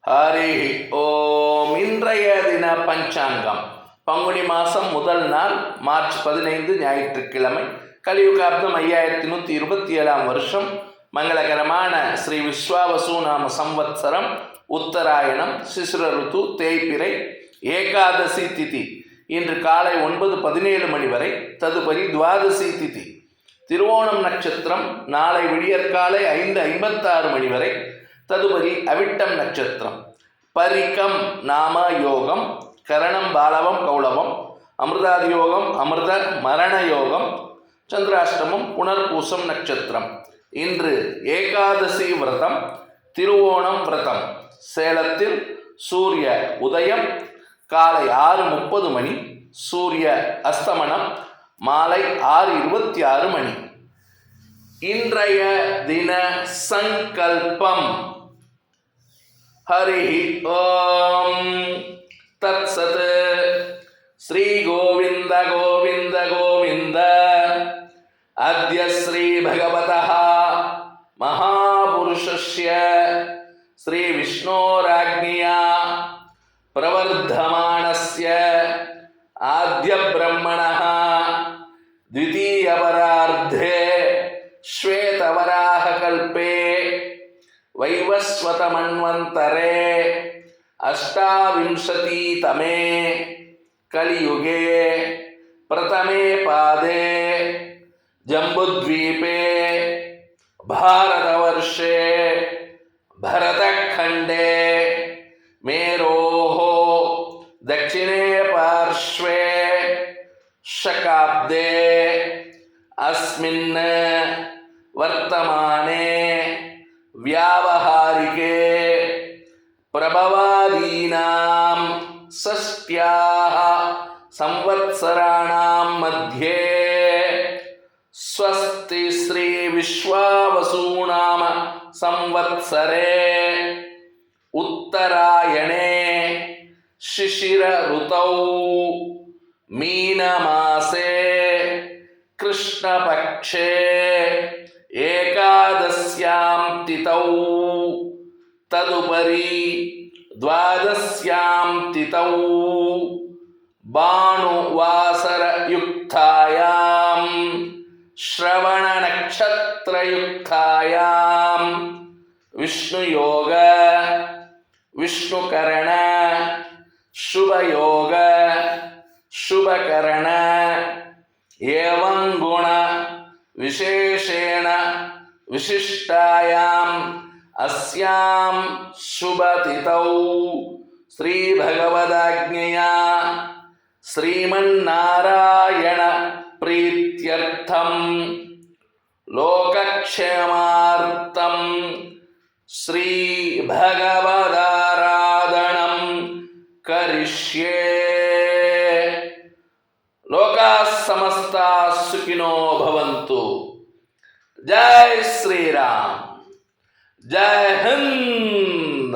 ஹரி ஓம். இன்றைய தின பஞ்சாங்கம் பங்குனி மாதம் முதல் நாள் மார்ச் 15 ஞாயிற்றுக்கிழமை, கலியுகாப்தம் 5127 வருஷம், மங்களகரமான ஸ்ரீ விஸ்வாவசு நாம சம்வத்சரம், உத்தராயணம், சிசிர ருத்து, தேய்பிறை, ஏகாதசி திதி. இன்று காலை 9:17 மணி வரை, ததுபரி துவாதசி திதி. திருவோணம் நட்சத்திரம் நாளை விடியற்காலை 5:56 மணி வரை, ததுபதி அவிட்டம் நட்சத்திரம். பரிகம் நாம யோகம், கரணம் பாலவம் கௌளவம், அமிர்தாதி யோகம், அமிர்த மரண யோகம். சந்திராஷ்டமம் புனர்பூசம் நட்சத்திரம். இன்று ஏகாதசி விரதம், திருவோணம் விரதம். சேலத்தில் சூரிய உதயம் காலை 6:30 மணி, சூரிய அஸ்தமனம் மாலை 6:26 மணி. இன்றைய தின சங்கல்பம். ஹரி ஓம் தத்சத். ஸ்ரீ கோவிந்த கோவிந்த கோவிந்த. அத்ய ஸ்ரீ பகவதः மகாபுருஷஸ்ய ஸ்ரீ விஷ்ணோராஜ்ஞயா பிரவர்த்தமானஸ்ய ஆத்ய பிரம்மணः द्वितीयपरार्धे श्वेतवराहकल्पे वैवस्वतमन्वन्तरे अष्टाविंशतितमे कलियुगे प्रथमे पादे जम्बुद्वीपे भारतवर्षे भरतखण्डे मेरोः दक्षिणे पार्श्वे शकाब्दे अस्मिन् वर्तमाने व्यावहारिके प्रभवादीनां षष्ट्याः संवत्सराणां मध्ये स्वस्ति श्री विश्वावसु नाम संवत्सरे उत्तरायणे शिशिर ऋतौ मीनमासे कृष्णपक्षे एकादश्यां तिथौ तदुपरि द्वादश्यां तिथौ भानुवासरयुक्तायां श्रवणनक्षत्रयुक्तायां विष्णुयोग विष्णुकरण शुभयोग शुभकरण एवं गुण विशेषेण विशिष्टायाम् अस्यां शुभतिथौ श्री भगवदाज्ञया श्रीमन्नारायण प्रीत्यर्थं लोकक्षेमार्थं श्री भगवदाराधनं करिष्ये। लोकाः समस्ताः सुखिनो भवन्तु। जय श्री राम, जय हिंद।